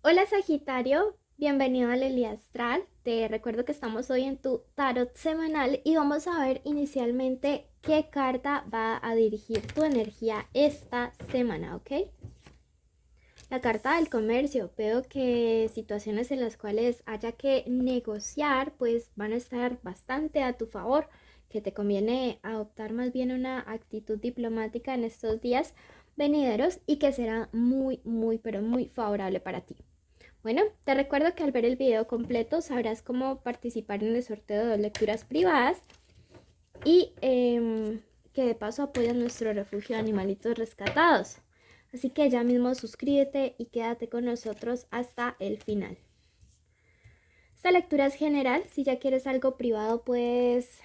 Hola Sagitario, bienvenido a Lelia Astral. Te recuerdo que estamos hoy en tu tarot semanal y vamos a ver inicialmente qué carta va a dirigir tu energía esta semana, ¿ok? La carta del comercio. Veo que situaciones en las cuales haya que negociar pues van a estar bastante a tu favor, que te conviene adoptar más bien una actitud diplomática en estos días venideros y que será pero muy favorable para ti. Bueno, te recuerdo que al ver el video completo sabrás cómo participar en el sorteo de 2 lecturas privadas y que de paso apoyan nuestro refugio de animalitos rescatados. Así que ya mismo suscríbete y quédate con nosotros hasta el final. Esta lectura es general. Si ya quieres algo privado puedes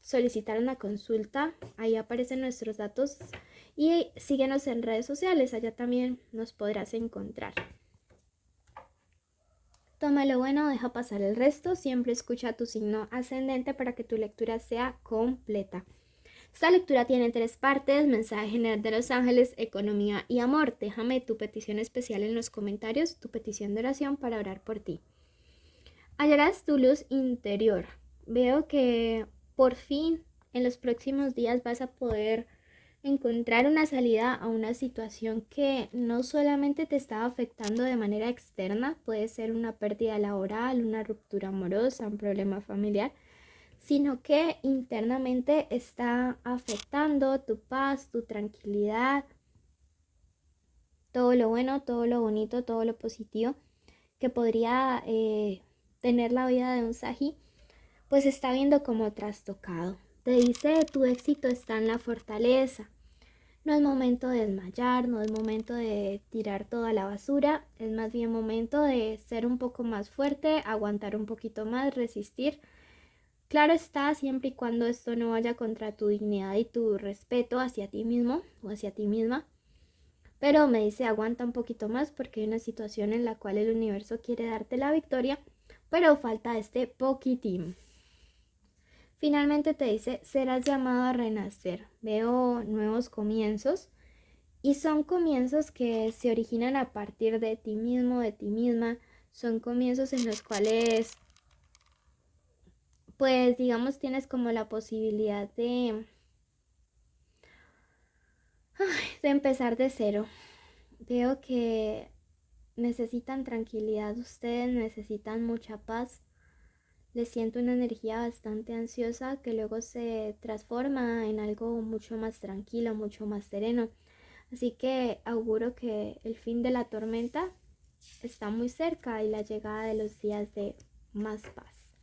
solicitar una consulta. Ahí aparecen nuestros datos y síguenos en redes sociales. Allá también nos podrás encontrar. Toma lo bueno, deja pasar el resto. Siempre escucha tu signo ascendente para que tu lectura sea completa. Esta lectura tiene 3 partes: mensaje general de los ángeles, economía y amor. Déjame tu petición especial en los comentarios, tu petición de oración para orar por ti. Hallarás tu luz interior. Veo que por fin en los próximos días vas a poder encontrar una salida a una situación que no solamente te está afectando de manera externa, puede ser una pérdida laboral, una ruptura amorosa, un problema familiar, sino que internamente está afectando tu paz, tu tranquilidad, todo lo bueno, todo lo bonito, todo lo positivo que podría tener la vida de un Saji, pues está viendo como trastocado. Te dice: tu éxito está en la fortaleza. No es momento de desmayar, no es momento de tirar toda la basura, es más bien momento de ser un poco más fuerte, aguantar un poquito más, resistir. Claro está, siempre y cuando esto no vaya contra tu dignidad y tu respeto hacia ti mismo o hacia ti misma. Pero me dice: aguanta un poquito más porque hay una situación en la cual el universo quiere darte la victoria, pero falta este poquitín. Finalmente te dice: serás llamado a renacer. Veo nuevos comienzos. Y son comienzos que se originan a partir de ti mismo, de ti misma. Son comienzos en los cuales, pues digamos, tienes como la posibilidad de empezar de cero. Veo que necesitan tranquilidad ustedes, necesitan mucha paz. Les siento una energía bastante ansiosa que luego se transforma en algo mucho más tranquilo, mucho más sereno. Así que auguro que el fin de la tormenta está muy cerca y la llegada de los días de más paz.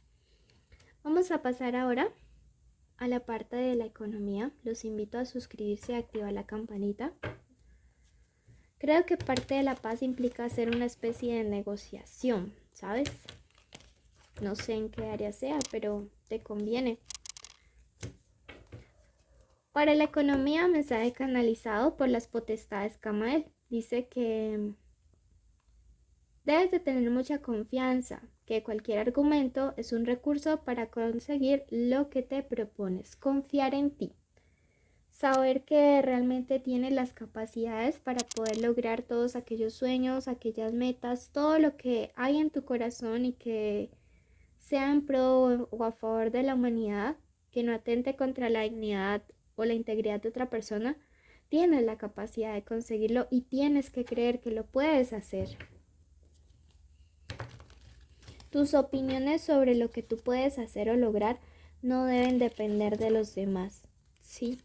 Vamos a pasar ahora a la parte de la economía. Los invito a suscribirse y activar la campanita. Creo que parte de la paz implica hacer una especie de negociación, ¿sabes? No sé en qué área sea, pero te conviene. Para la economía, mensaje canalizado por las potestades Camael. Dice que debes de tener mucha confianza, que cualquier argumento es un recurso para conseguir lo que te propones. Confiar en ti. Saber que realmente tienes las capacidades para poder lograr todos aquellos sueños, aquellas metas, todo lo que hay en tu corazón y que sea en pro o a favor de la humanidad, que no atente contra la dignidad o la integridad de otra persona. Tienes la capacidad de conseguirlo y tienes que creer que lo puedes hacer. Tus opiniones sobre lo que tú puedes hacer o lograr no deben depender de los demás, ¿sí?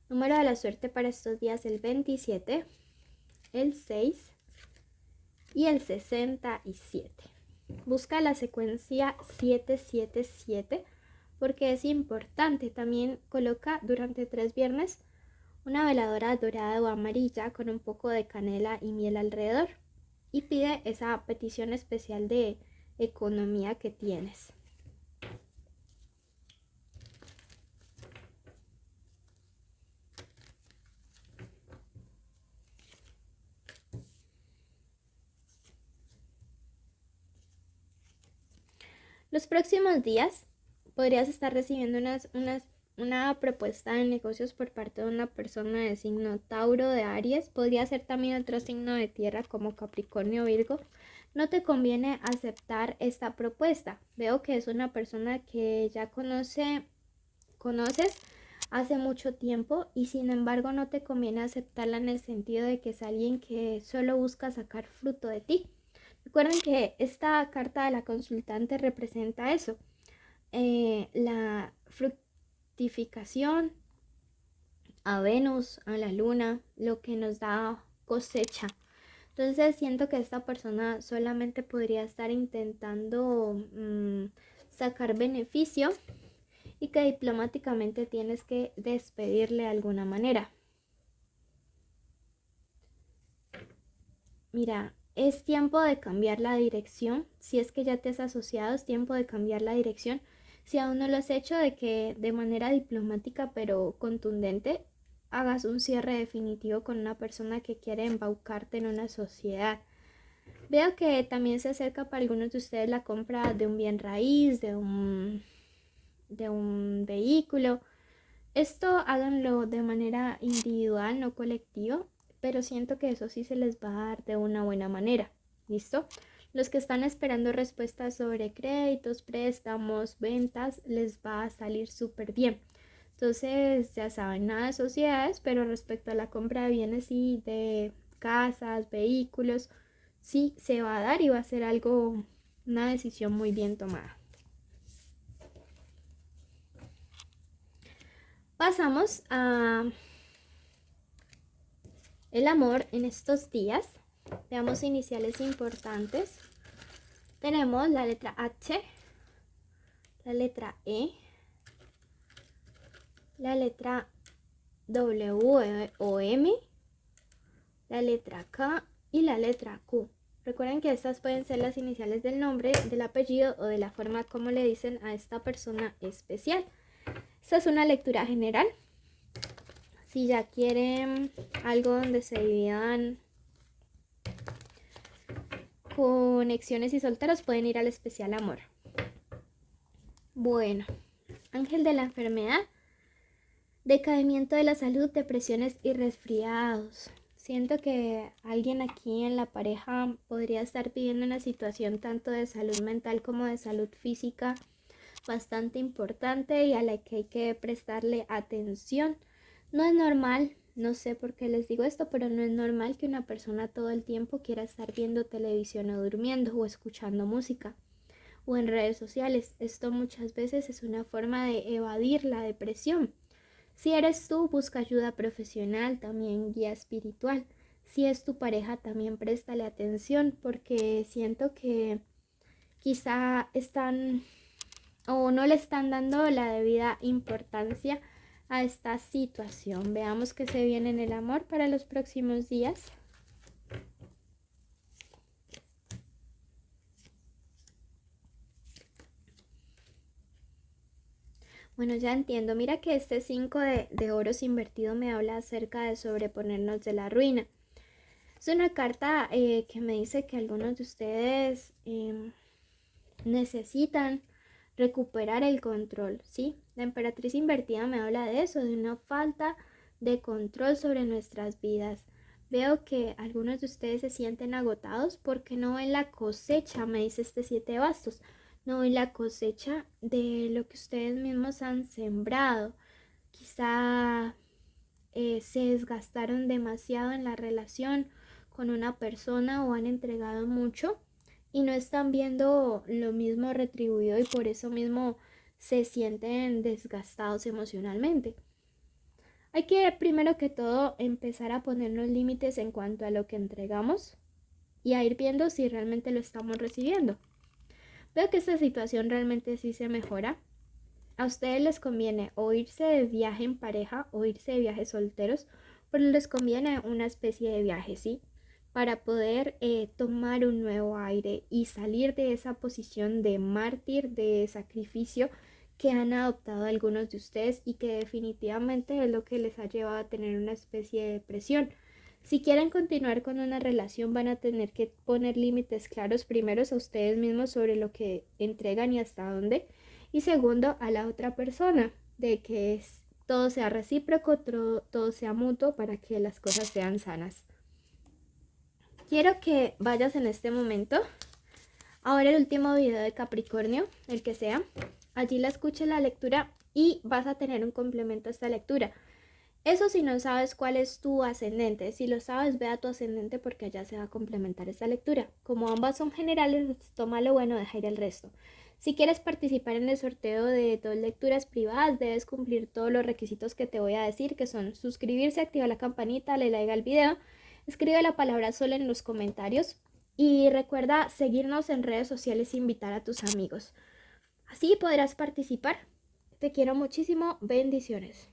Número de la suerte para estos días: el 27, el 6 y el 67. Busca la secuencia 777 porque es importante. También coloca durante 3 viernes una veladora dorada o amarilla con un poco de canela y miel alrededor y pide esa petición especial de economía que tienes. Los próximos días podrías estar recibiendo unas una propuesta de negocios por parte de una persona de signo Tauro, de Aries, podría ser también otro signo de tierra como Capricornio o Virgo, no te conviene aceptar esta propuesta. Veo que es una persona que ya conoces hace mucho tiempo y sin embargo no te conviene aceptarla en el sentido de que es alguien que solo busca sacar fruto de ti. Recuerden que esta carta de la consultante representa eso, la fructificación, a Venus, a la luna, lo que nos da cosecha. Entonces siento que esta persona solamente podría estar intentando sacar beneficio y que diplomáticamente tienes que despedirle de alguna manera. Mira, es tiempo de cambiar la dirección. Si es que ya te has asociado, es tiempo de cambiar la dirección. Si aún no lo has hecho, de que de manera diplomática pero contundente hagas un cierre definitivo con una persona que quiere embaucarte en una sociedad. Veo que también se acerca para algunos de ustedes la compra de un bien raíz, de un vehículo. Esto háganlo de manera individual, no colectiva, pero siento que eso sí se les va a dar de una buena manera. ¿Listo? Los que están esperando respuestas sobre créditos, préstamos, ventas, les va a salir súper bien. Entonces, ya saben, nada de sociedades, pero respecto a la compra de bienes y de casas, vehículos, sí se va a dar y va a ser algo, una decisión muy bien tomada. Pasamos a el amor en estos días. Veamos iniciales importantes. Tenemos la letra H, la letra E, la letra W o M, la letra K y la letra Q. Recuerden que estas pueden ser las iniciales del nombre, del apellido o de la forma como le dicen a esta persona especial. Esta es una lectura general. Si ya quieren algo donde se dividan conexiones y solteros, pueden ir al especial amor. Bueno, ángel de la enfermedad, decaimiento de la salud, depresiones y resfriados. Siento que alguien aquí en la pareja podría estar viviendo una situación tanto de salud mental como de salud física bastante importante y a la que hay que prestarle atención. No es normal, no sé por qué les digo esto, pero no es normal que una persona todo el tiempo quiera estar viendo televisión o durmiendo o escuchando música o en redes sociales. Esto muchas veces es una forma de evadir la depresión. Si eres tú, busca ayuda profesional, también guía espiritual. Si es tu pareja, también préstale atención porque siento que quizá están o no le están dando la debida importancia a esta situación. Veamos qué se viene en el amor para los próximos días. Bueno, ya entiendo. Mira que este 5 de oros invertido me habla acerca de sobreponernos de la ruina. Es una carta que me dice que algunos de ustedes necesitan recuperar el control, ¿sí? La emperatriz invertida me habla de eso, de una falta de control sobre nuestras vidas. Veo que algunos de ustedes se sienten agotados porque no ven la cosecha, me dice este 7 de bastos. No ven la cosecha de lo que ustedes mismos han sembrado. Quizá se desgastaron demasiado en la relación con una persona o han entregado mucho y no están viendo lo mismo retribuido y por eso mismo se sienten desgastados emocionalmente. Hay que primero que todo empezar a ponernos límites en cuanto a lo que entregamos y a ir viendo si realmente lo estamos recibiendo. Veo que esta situación realmente sí se mejora. A ustedes les conviene o irse de viaje en pareja o irse de viaje solteros, pero les conviene una especie de viaje, ¿sí? Para poder tomar un nuevo aire y salir de esa posición de mártir, de sacrificio que han adoptado algunos de ustedes y que definitivamente es lo que les ha llevado a tener una especie de depresión. Si quieren continuar con una relación van a tener que poner límites claros primeros a ustedes mismos sobre lo que entregan y hasta dónde y segundo a la otra persona. de que todo sea recíproco, todo sea mutuo para que las cosas sean sanas. Quiero que vayas en este momento a ver el último video de Capricornio, el que sea. Allí la escuches la lectura y vas a tener un complemento a esta lectura. Eso si no sabes cuál es tu ascendente. Si lo sabes, ve a tu ascendente porque allá se va a complementar esta lectura. Como ambas son generales, toma lo bueno, deja ir el resto. Si quieres participar en el sorteo de 2 lecturas privadas, debes cumplir todos los requisitos que te voy a decir, que son suscribirse, activar la campanita, darle like al video, escribe la palabra sol en los comentarios y recuerda seguirnos en redes sociales e invitar a tus amigos. Así podrás participar. Te quiero muchísimo. Bendiciones.